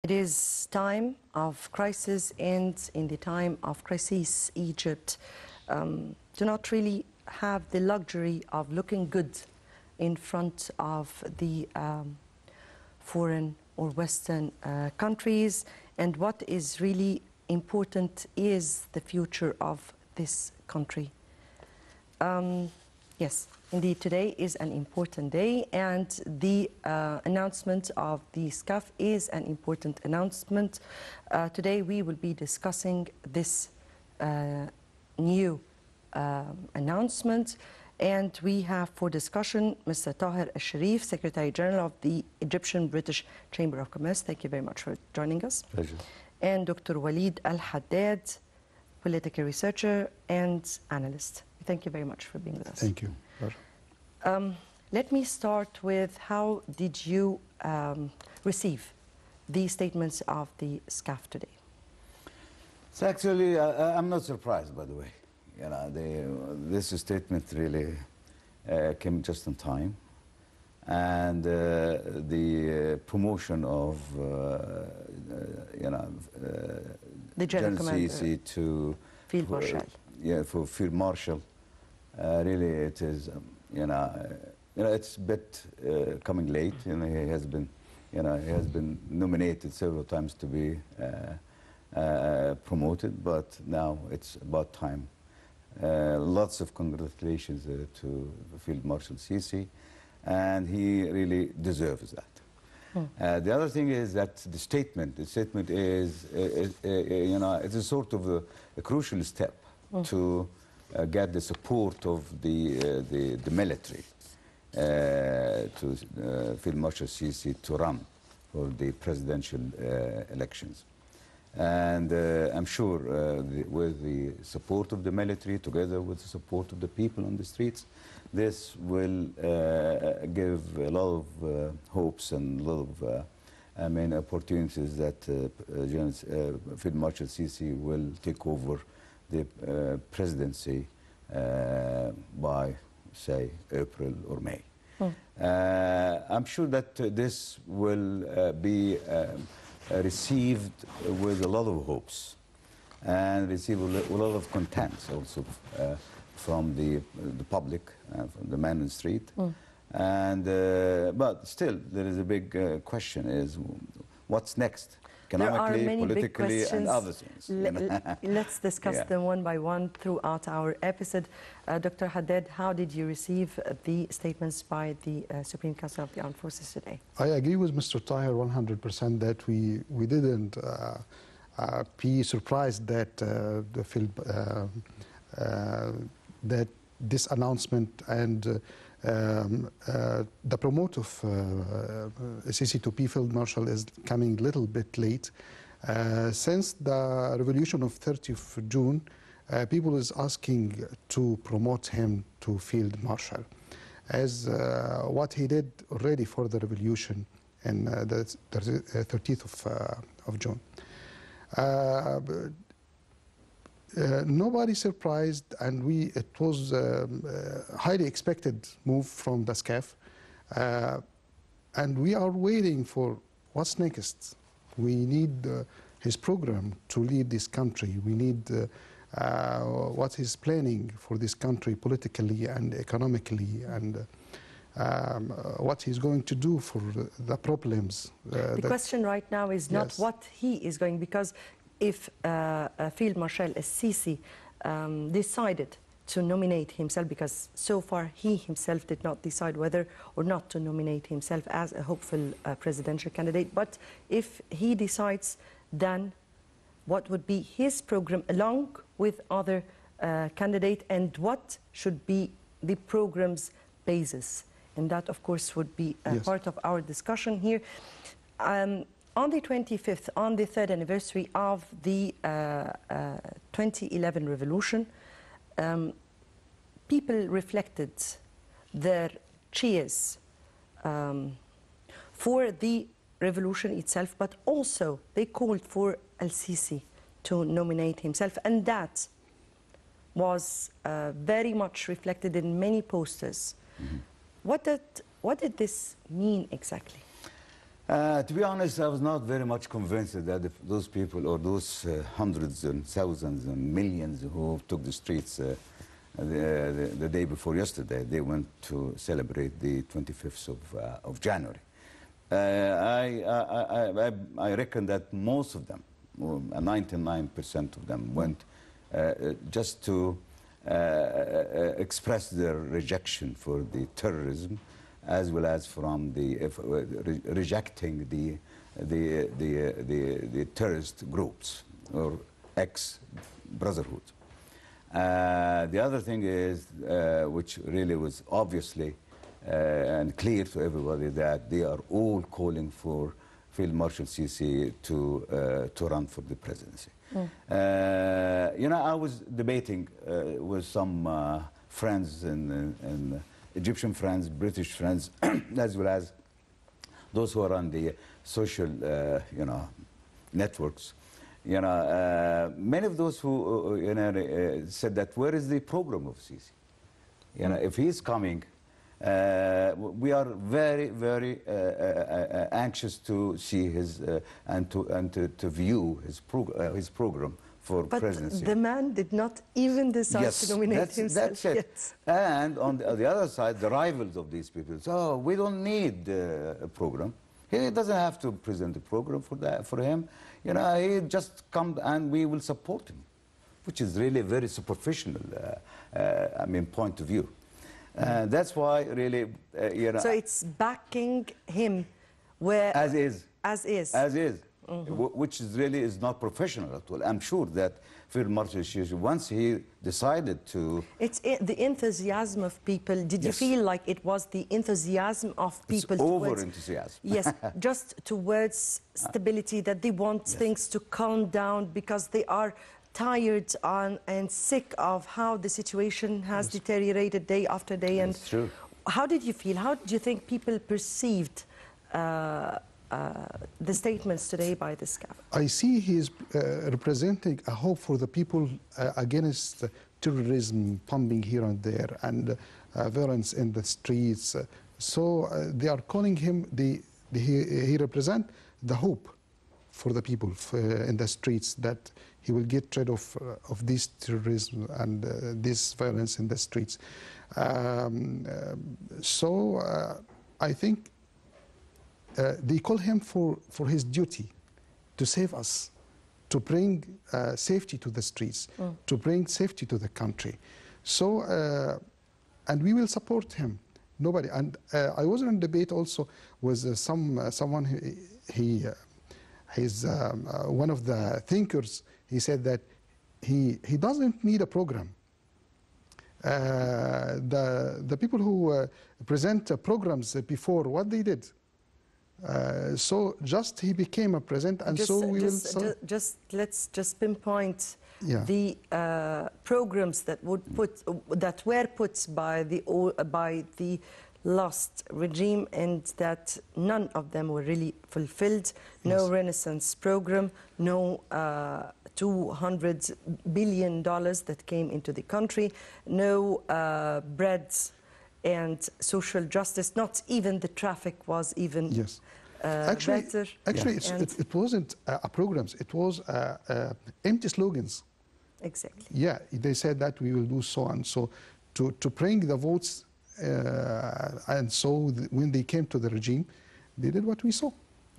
It is time of crisis, and in the time of crisis, Egypt do not really have the luxury of looking good in front of the foreign or Western countries. And what is really important is the future of this country. Yes, indeed, today is an important day, and the announcement of the SCAF is an important announcement. Today we will be discussing this new announcement, and we have for discussion Mr. Tahir Al-Sharif, Secretary General of the Egyptian-British Chamber of Commerce. Thank you very much for joining us. Pleasure. And Dr. وليد الحداد, political researcher and analyst. Thank you very much for being with us. Thank you. Let me start with, how did you receive the statements of the SCAF today? So actually, I'm not surprised, by the way. You know, this statement really came just in time, and the promotion of the General Commander to Field Marshal. For Field Marshal, really it is. It's a bit coming late. He has been nominated several times to be promoted, but now it's about time. Lots of congratulations to Field Marshal Sisi, and he really deserves that. The other thing is that the statement is, it's a sort of a crucial step to get the support of the military to Field Marshal Sisi to run for the presidential elections. And I'm sure with the support of the military, together with the support of the people on the streets, this will give a lot of hopes and a lot of opportunities that Field Marshal Sisi will take over the presidency by, say, April or May. I'm sure that this will be received with a lot of hopes and receive a lot of content also from the public, from the man in the street. But still, there is a big question: is what's next? Economically, politically, and other things. Let's discuss them one by one throughout our episode. Dr. Haddad, how did you receive the statements by the Supreme Council of the Armed Forces today? I agree with Mr. Tahir 100% that we didn't be surprised that that this announcement and the promote of Sisi to be Field Marshal is coming a little bit late. Since the revolution of 30th of June, people is asking to promote him to Field Marshal, as what he did already for the revolution in the 30th of June. Nobody surprised, and it was a highly expected move from the SCAF, and we are waiting for what's next. We need his program to lead this country. We need what he's planning for this country politically and economically, and what he's going to do for the problems. The question right now is not what he is going, because if Field Marshal Sisi decided to nominate himself, because so far he himself did not decide whether or not to nominate himself as a hopeful presidential candidate, but if he decides, then what would be his program along with other candidates, and what should be the program's basis? And that, of course, would be part of our discussion here. On the 25th, on the 3rd anniversary of the 2011 revolution, people reflected their cheers for the revolution itself, but also they called for Al-Sisi to nominate himself, and that was very much reflected in many posters. What did this mean exactly? To be honest, I was not very much convinced that those people or those hundreds and thousands and millions who took the streets the day before yesterday, they went to celebrate the 25th of January. I reckon that most of them, 99% of them, went just to express their rejection for the terrorism, as well as from the rejecting the terrorist groups or ex-brotherhood. The other thing is, which really was obviously and clear to everybody, that they are all calling for Field Marshal Sisi to run for the presidency. You know, I was debating with some friends and Egyptian friends, British friends, as well as those who are on the social, you know, networks. You know, many of those who you know said that where is the program of Sisi? You know, if he's coming, we are very, very anxious to see his and to view his program for presidency. But the man did not even decide to nominate himself. That's it. Yes. And on the other side, the rivals of these people. So we don't need a program. He doesn't have to present a program for him. You know, he just come and we will support him, which is really very superficial. I mean, point of view. That's why really, you know. So it's backing him where as is. As is. As is. Which is really is not professional at all. I'm sure that Field Marshal Sisi, once he decided to... It's the enthusiasm of people. Did you feel like it was the enthusiasm of people? It's over-enthusiasm. Yes, just towards stability, that they want things to calm down because they are tired and sick of how the situation has deteriorated day after day. And That's true. How did you feel? How did you think people perceived the statements today by this guy? I see he is representing a hope for the people against terrorism pumping here and there and violence in the streets. So they are calling him, he represents the hope for the people in the streets, that he will get rid of this terrorism and this violence in the streets. I think they call him for his duty to save us, to bring safety to the streets, to bring safety to the country. So, and we will support him. Nobody. And I was in a debate also with someone. He's one of the thinkers. He said that he doesn't need a program. The people who present programs before, what they did. So just he became a president, and so we will. Let's just pinpoint the programs that were put by the last regime, and that none of them were really fulfilled. No Renaissance program, no $200 billion that came into the country, no bread and social justice. Not even the traffic was even better. Actually, it wasn't programs. It was empty slogans. Exactly. Yeah, they said that we will do so and so to bring the votes, and so when they came to the regime, they did what we saw.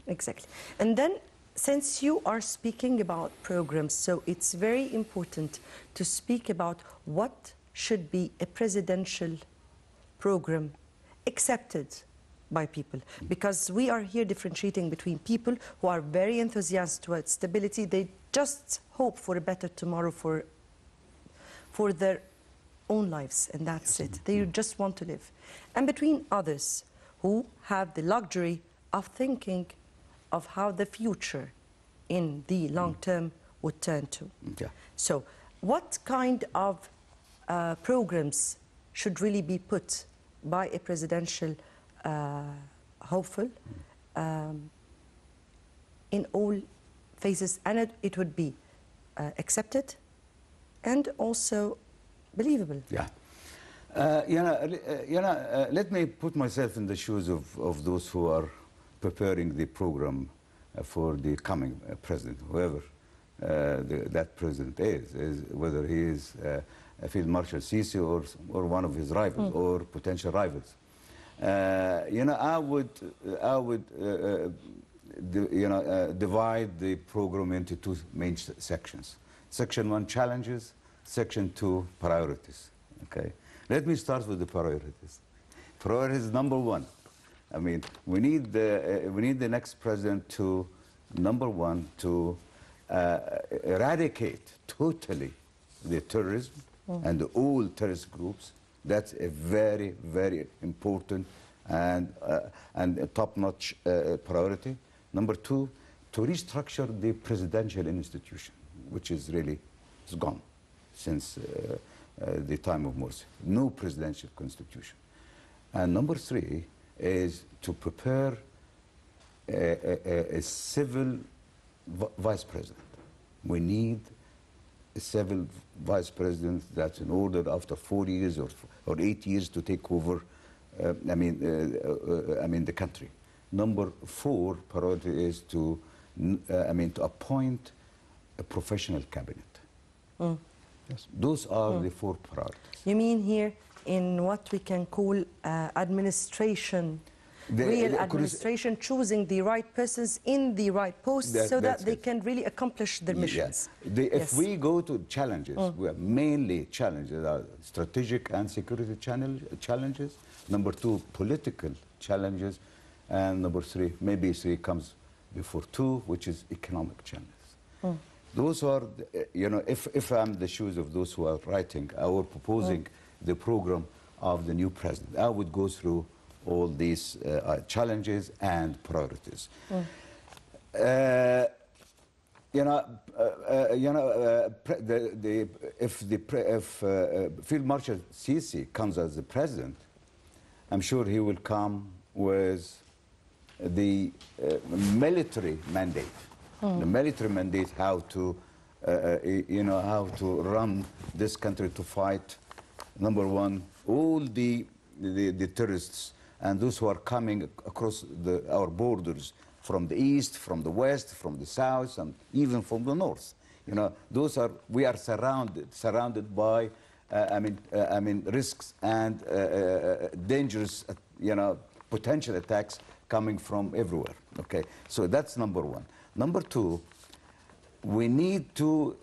Exactly. And then, since you are speaking about programs, so it's very important to speak about what should be a presidential program accepted by people, because we are here differentiating between people who are very enthusiastic towards stability. They just hope for a better tomorrow for their own lives, and that's it. They just want to live. And between others who have the luxury of thinking of how the future in the long term would turn to. So what kind of programs should really be put by a presidential hopeful in all phases, and it would be accepted and also believable? Let me put myself in the shoes of those who are preparing the program for the coming president, whoever that president is, whether he is Field Marshal Sisi or one of his rivals or potential rivals. You know, I would divide the program into two main sections. Section 1, challenges. Section 2, priorities. Okay. Let me start with the priorities. Priorities number 1. I mean, we need the next president to, number 1, to eradicate totally the terrorism and all terrorist groups. That's a very, very important and a top-notch priority. Number 2, to restructure the presidential institution, which is really gone since the time of Morsi. No presidential constitution. And number 3 is to prepare a civil vice president. We need a civil vice president that's in order after 4 years or 8 years to take over, the country. Number 4 priority is to appoint a professional cabinet. Yes. Those are the 4 priorities. You mean here in what we can call administration, real administration, choosing the right persons in the right posts so that they can really accomplish their missions. If we go to challenges, we are mainly challenges are strategic and security challenges. Number 2, political challenges. And number 3, maybe 3 comes before 2, which is economic challenges. Those are, if I'm the shoes of those who are writing or proposing the program of the new president, I would go through all these challenges and priorities. If Field Marshal Sisi comes as the president, I'm sure he will come with the military mandate. The military mandate how to run this country to fight, number 1, all the terrorists and those who are coming across our borders from the east, from the west, from the south, and even from the north. We are surrounded by risks and dangerous potential attacks coming from everywhere. Okay, so that's number 1. Number 2, we need to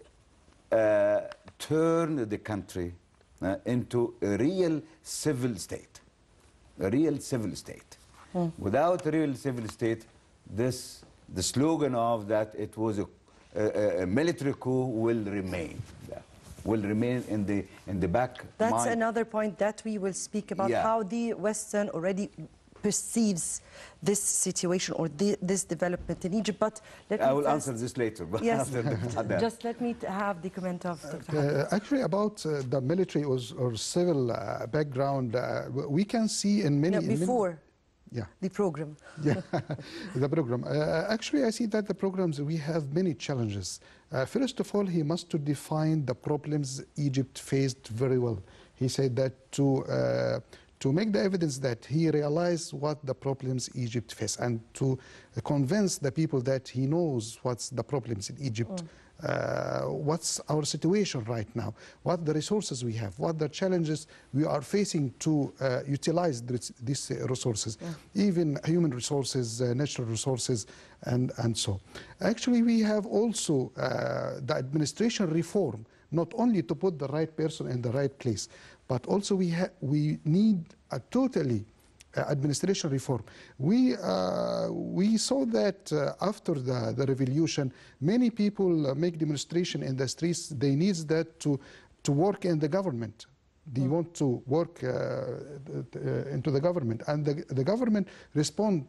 turn the country into a real civil state. A real civil state. Without a real civil state, the slogan of that it was a military coup will remain. Will remain in the back That's mind. Another point that we will speak about, how the Western already perceives this situation or this development in Egypt. But I will answer this later. But yes, just let me have the comment of Dr. Actually, about the military or civil background, we can see in many... the program. The program. Actually, I see that the programs, we have many challenges. First of all, he must to define the problems Egypt faced very well. He said that to make the evidence that he realized what the problems Egypt face and to convince the people that he knows what's the problems in Egypt, what's our situation right now, what the resources we have, what the challenges we are facing to utilize these resources, even human resources, natural resources, and so. Actually, we have also the administration reform, not only to put the right person in the right place, but also we need a totally administration reform. We saw that after the revolution, many people make demonstration in the streets. They need that to work in the government. They want to work into the government, and the government respond